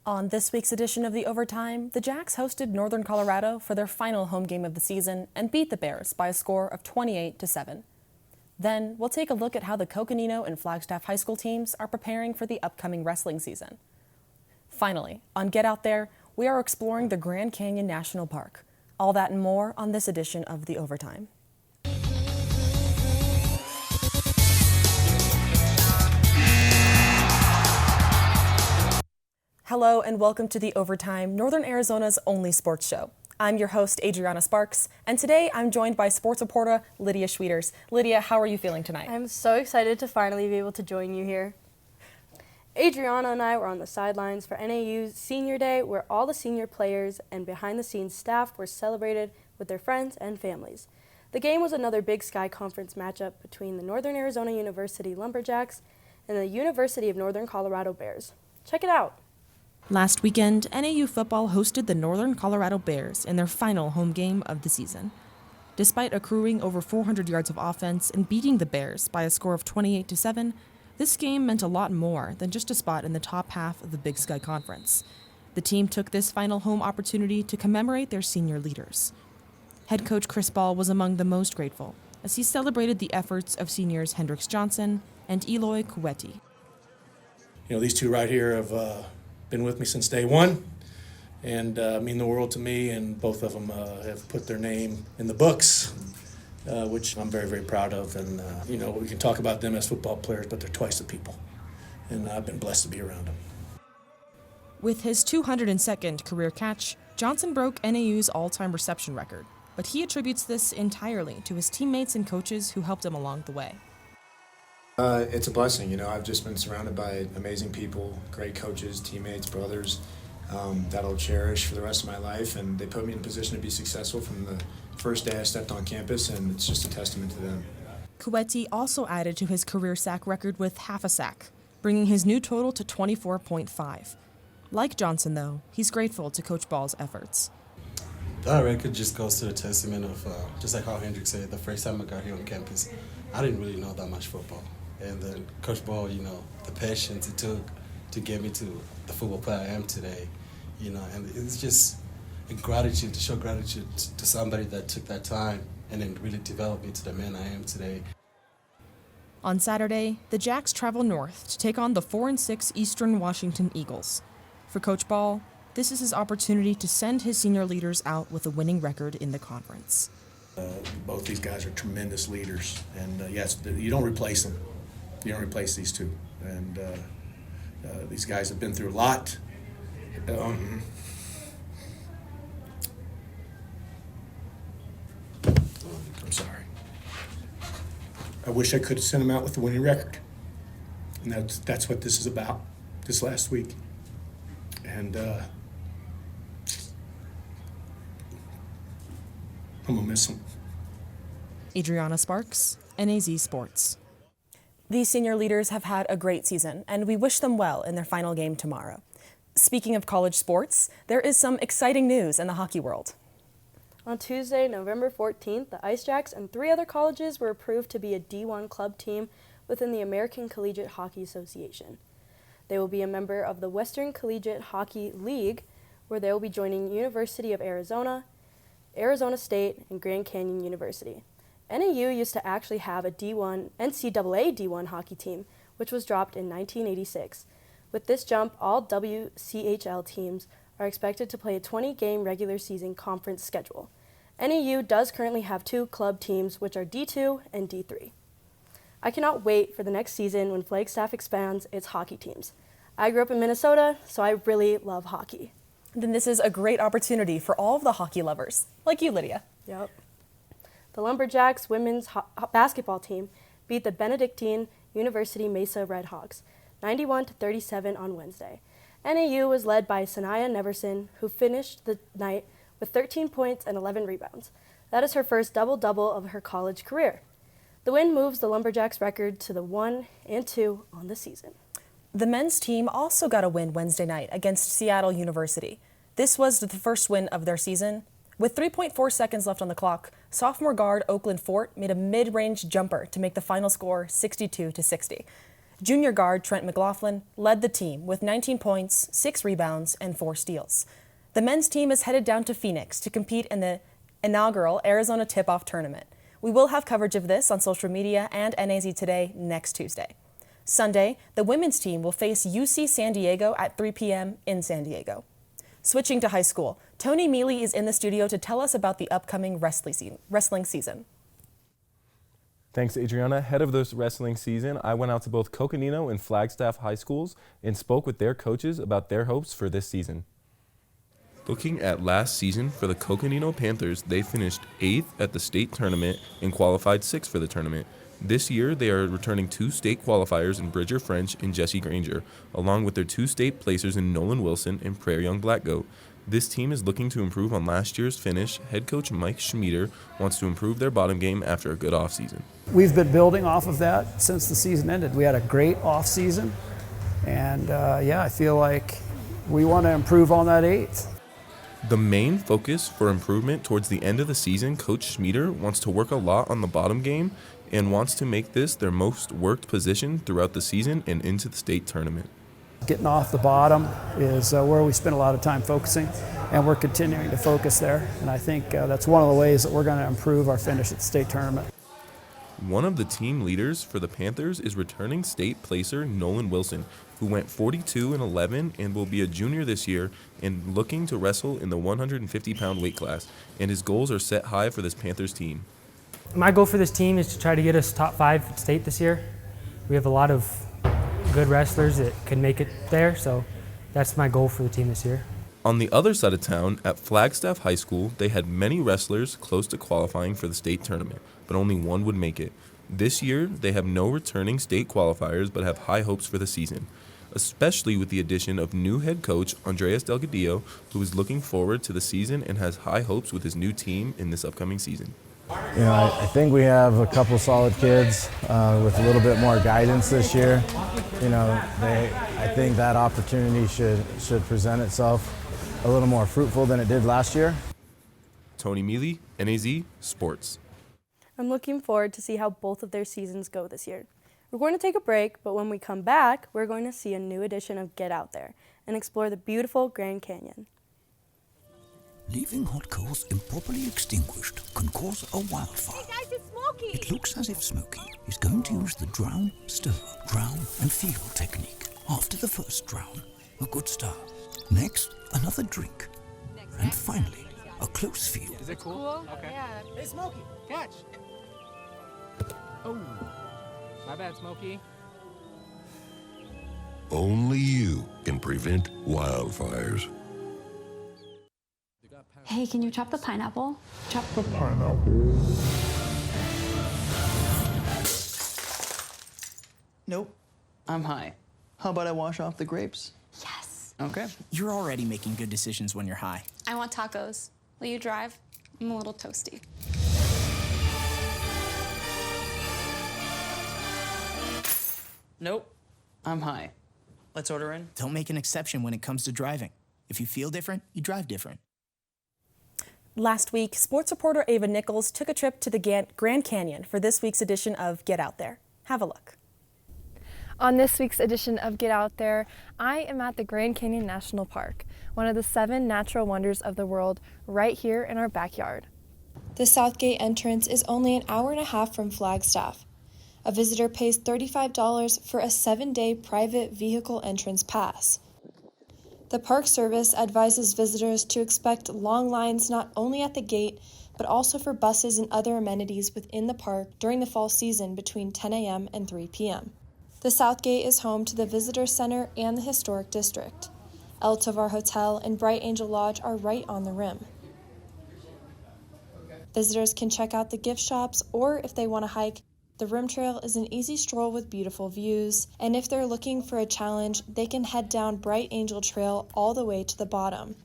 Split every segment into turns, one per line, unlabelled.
On this week's edition of the Overtime, the Jacks hosted Northern Colorado for their final home game of the season and beat the Bears by a score of 28-7. Then we'll take a look at how the Coconino and Flagstaff high school teams are preparing for the upcoming wrestling season. Finally, on Get Out There, we are exploring the Grand Canyon National Park. All that and more on this edition of the Overtime. Hello and welcome to the Overtime, Northern Arizona's only sports show. I'm your host, Adriana Sparks, and today I'm joined by sports reporter Lydia Schwieters. Lydia, how are you feeling tonight?
I'm so excited to finally be able to join you here. Adriana and I were on the sidelines for NAU's Senior Day, where all the senior players and behind-the-scenes staff were celebrated with their friends and families. The game was another Big Sky Conference matchup between the Northern Arizona University Lumberjacks and the University of Northern Colorado Bears. Check it out.
Last weekend, NAU football hosted the Northern Colorado Bears in their final home game of the season. Despite accruing over 400 yards of offense and beating the Bears by a score of 28-7, this game meant a lot more than just a spot in the top half of the Big Sky Conference. The team took this final home opportunity to commemorate their senior leaders. Head coach Chris Ball was among the most grateful, as he celebrated the efforts of seniors Hendrix Johnson and Eloy Kuweti.
These two right here have been with me since day one and mean the world to me, and both of them have put their name in the books, which I'm very, very proud of. And, we can talk about them as football players, but they're twice the people, and I've been blessed to be around them.
With his 202nd career catch, Johnson broke NAU's all-time reception record, but he attributes this entirely to his teammates and coaches who helped him along the way.
It's a blessing. I've just been surrounded by amazing people, great coaches, teammates, brothers that I'll cherish for the rest of my life, and they put me in a position to be successful from the first day I stepped on campus, and it's just a testament to them.
Kuweti also added to his career sack record with half a sack, bringing his new total to 24.5. Like Johnson, though, he's grateful to Coach Ball's efforts.
That record just goes to the testament of, just like how Hendrix said, the first time I got here on campus, I didn't really know that much football. And then Coach Ball, the patience it took to get me to the football player I am today, and it's just a gratitude, to show gratitude to somebody that took that time and then really developed me to the man I am today.
On Saturday, the Jacks travel north to take on the 4-6 Eastern Washington Eagles. For Coach Ball, this is his opportunity to send his senior leaders out with a winning record in the conference.
Both these guys are tremendous leaders, and yes, you don't replace them. You don't replace these two. And these guys have been through a lot. I'm sorry. I wish I could have sent them out with a winning record. And that's what this is about, this last week. And I'm going to miss them.
Adriana Sparks, NAZ Sports. These senior leaders have had a great season, and we wish them well in their final game tomorrow. Speaking of college sports, there is some exciting news in the hockey world.
On Tuesday, November 14th, the Ice Jacks and 3 other colleges were approved to be a D1 club team within the American Collegiate Hockey Association. They will be a member of the Western Collegiate Hockey League, where they will be joining University of Arizona, Arizona State, and Grand Canyon University. NAU used to actually have a NCAA D1 hockey team, which was dropped in 1986. With this jump, all WCHL teams are expected to play a 20-game regular season conference schedule. NAU does currently have 2 club teams, which are D2 and D3. I cannot wait for the next season when Flagstaff expands its hockey teams. I grew up in Minnesota, so I really love hockey.
Then this is a great opportunity for all of the hockey lovers, like you, Lydia.
Yep. The Lumberjacks women's basketball team beat the Benedictine University Mesa Redhawks 91-37 on Wednesday. NAU was led by Sanaya Neverson, who finished the night with 13 points and 11 rebounds. That is her first double-double of her college career. The win moves the Lumberjacks' record to the 1-2 on the season.
The men's team also got a win Wednesday night against Seattle University. This was the first win of their season. With 3.4 seconds left on the clock, sophomore guard Oakland Fort made a mid-range jumper to make the final score 62-60. Junior guard Trent McLaughlin led the team with 19 points, 6 rebounds, and 4 steals. The men's team is headed down to Phoenix to compete in the inaugural Arizona Tip-Off Tournament. We will have coverage of this on social media and NAZ Today next Tuesday. Sunday, the women's team will face UC San Diego at 3 p.m. in San Diego. Switching to high school, Tony Mealy is in the studio to tell us about the upcoming wrestling season.
Thanks, Adriana. Ahead of this wrestling season, I went out to both Coconino and Flagstaff high schools and spoke with their coaches about their hopes for this season.
Looking at last season for the Coconino Panthers, they finished 8th at the state tournament and qualified 6th for the tournament. This year, they are returning 2 state qualifiers in Bridger French and Jesse Granger, along with their 2 state placers in Nolan Wilson and Prairie Young Black Goat. This team is looking to improve on last year's finish. Head coach Mike Schmieder wants to improve their bottom game after a good offseason.
We've been building off of that since the season ended. We had a great offseason, and I feel like we want to improve on that 8th.
The main focus for improvement towards the end of the season, Coach Schmieder wants to work a lot on the bottom game and wants to make this their most worked position throughout the season and into the state tournament.
Getting off the bottom is where we spend a lot of time focusing, and we're continuing to focus there. And I think that's one of the ways that we're going to improve our finish at the state tournament.
One of the team leaders for the Panthers is returning state placer Nolan Wilson, who went 42-11 and will be a junior this year and looking to wrestle in the 150-pound weight class. And his goals are set high for this Panthers team.
My goal for this team is to try to get us top 5 at state this year. We have a lot of good wrestlers that can make it there, so that's my goal for the team this year.
On the other side of town, at Flagstaff High School, they had many wrestlers close to qualifying for the state tournament, but only one would make it. This year, they have no returning state qualifiers, but have high hopes for the season, especially with the addition of new head coach Andreas Delgadillo, who is looking forward to the season and has high hopes with his new team in this upcoming season.
You know, I think we have a couple solid kids with a little bit more guidance this year. You know, I think that opportunity should present itself a little more fruitful than it did last year.
Tony Mealy, NAZ Sports.
I'm looking forward to see how both of their seasons go this year. We're going to take a break, but when we come back, we're going to see a new edition of Get Out There and explore the beautiful Grand Canyon.
Leaving hot coals improperly extinguished can cause a wildfire.
Hey guys, it's Smokey!
It looks as if Smokey is going to use the drown, stir, drown and feel technique. After the first drown, a good start. Next, another drink. And finally, a close feel.
Is it cool? Okay. Yeah. Hey Smokey, catch! Oh, my bad, Smokey.
Only you can prevent wildfires.
Hey, can you chop the pineapple?
Chop the pineapple.
Nope, I'm high. How about I wash off the grapes?
Yes.
Okay.
You're already making good decisions when you're high.
I want tacos. Will you drive? I'm a little toasty.
Nope, I'm high. Let's order in.
Don't make an exception when it comes to driving. If you feel different, you drive different.
Last week, sports reporter Ava Nichols took a trip to the Grand Canyon for this week's edition of Get Out There. Have a look.
On this week's edition of Get Out There, I am at the Grand Canyon National Park, one of the 7 natural wonders of the world, right here in our backyard.
The Southgate entrance is only an hour and a half from Flagstaff. A visitor pays $35 for a 7-day private vehicle entrance pass. The Park Service advises visitors to expect long lines not only at the gate, but also for buses and other amenities within the park during the fall season between 10 a.m. and 3 p.m. The Southgate is home to the Visitor Center and the Historic District. El Tovar Hotel and Bright Angel Lodge are right on the rim. Visitors can check out the gift shops, or if they want to hike, the rim trail is an easy stroll with beautiful views, and if they're looking for a challenge, they can head down Bright Angel Trail all the way to the bottom.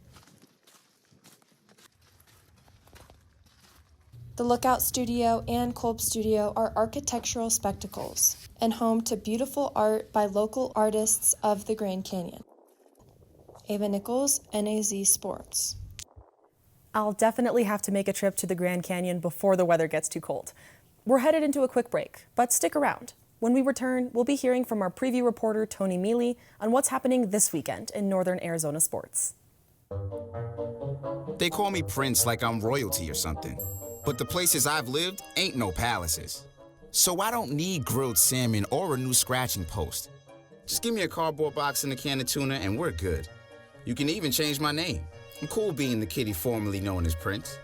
The Lookout Studio and Kolb Studio are architectural spectacles and home to beautiful art by local artists of the Grand Canyon. Ava Nichols, NAZ Sports.
I'll definitely have to make a trip to the Grand Canyon before the weather gets too cold. We're headed into a quick break, but stick around. When we return, we'll be hearing from our preview reporter, Tony Mealy, on what's happening this weekend in Northern Arizona sports.
They call me Prince like I'm royalty or something. But the places I've lived ain't no palaces. So I don't need grilled salmon or a new scratching post. Just give me a cardboard box and a can of tuna and we're good. You can even change my name. I'm cool being the kitty formerly known as Prince.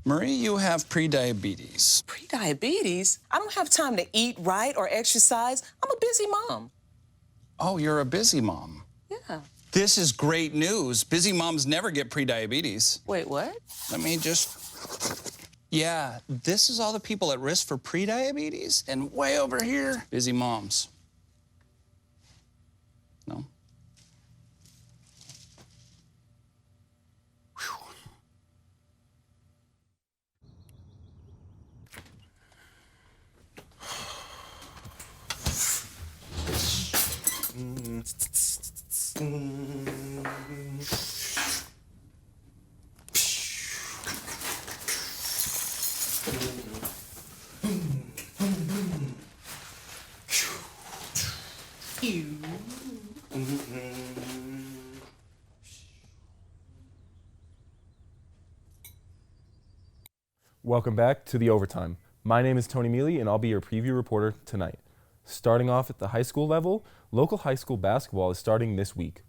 Marie, you have prediabetes.
Prediabetes? I don't have time to eat right or exercise. I'm a busy mom.
Oh, you're a busy mom.
Yeah.
This is great news. Busy moms never get prediabetes.
Wait, what?
Let me just... Yeah, this is all the people at risk for prediabetes, and way over here, busy moms. No?
Welcome back to the Overtime. My name is Tony Mealy, and I'll be your preview reporter tonight. Starting off at the high school level, local high school basketball is starting this week.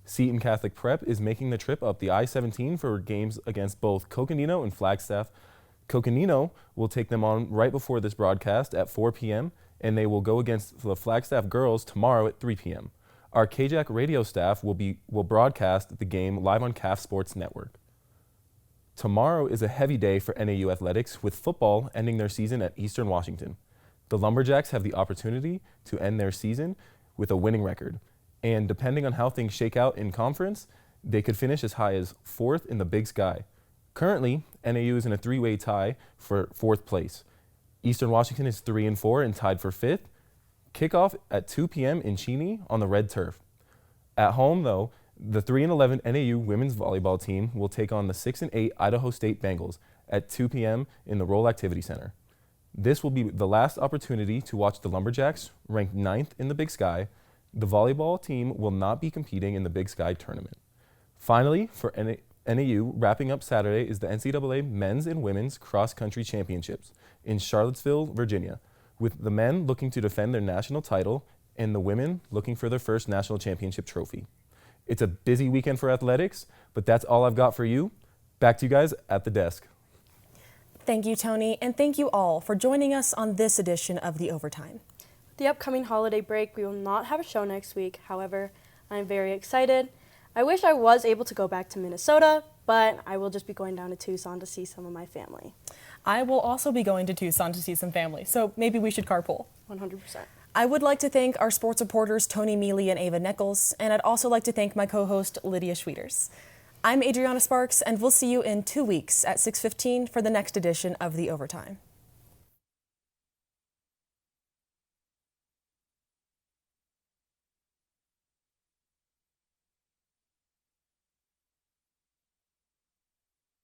Seton Catholic Prep is making the trip up the I-17 for games against both Coconino and Flagstaff. Coconino will take them on right before this broadcast at 4 p.m., and they will go against the Flagstaff girls tomorrow at 3 p.m. Our KJAC radio staff will broadcast the game live on CAF Sports Network. Tomorrow is a heavy day for NAU athletics, with football ending their season at Eastern Washington. The Lumberjacks have the opportunity to end their season with a winning record, and depending on how things shake out in conference, they could finish as high as 4th in the Big Sky. Currently, NAU is in a three-way tie for 4th place. Eastern Washington is 3-4 and tied for 5th. Kickoff at 2 p.m. in Cheney on the red turf. At home, though, the 3-11 NAU women's volleyball team will take on the 6-8 Idaho State Bengals at 2 p.m. in the Roll Activity Center. This will be the last opportunity to watch the Lumberjacks, ranked 9th in the Big Sky. The volleyball team will not be competing in the Big Sky tournament. Finally, for NAU, wrapping up Saturday is the NCAA Men's and Women's Cross Country Championships in Charlottesville, Virginia, with the men looking to defend their national title and the women looking for their first national championship trophy. It's a busy weekend for athletics, but that's all I've got for you. Back to you guys at the desk.
Thank you, Tony, and thank you all for joining us on this edition of the Overtime.
The upcoming holiday break, we will not have a show next week. However, I'm very excited. I wish I was able to go back to Minnesota, but I will just be going down to Tucson to see some of my family.
I will also be going to Tucson to see some family, so maybe we should carpool.
100%.
I would like to thank our sports reporters Tony Mealy and Ava Nichols, and I'd also like to thank my co-host Lydia Schwieters. I'm Adriana Sparks, and we'll see you in 2 weeks at 6:15 for the next edition of the Overtime.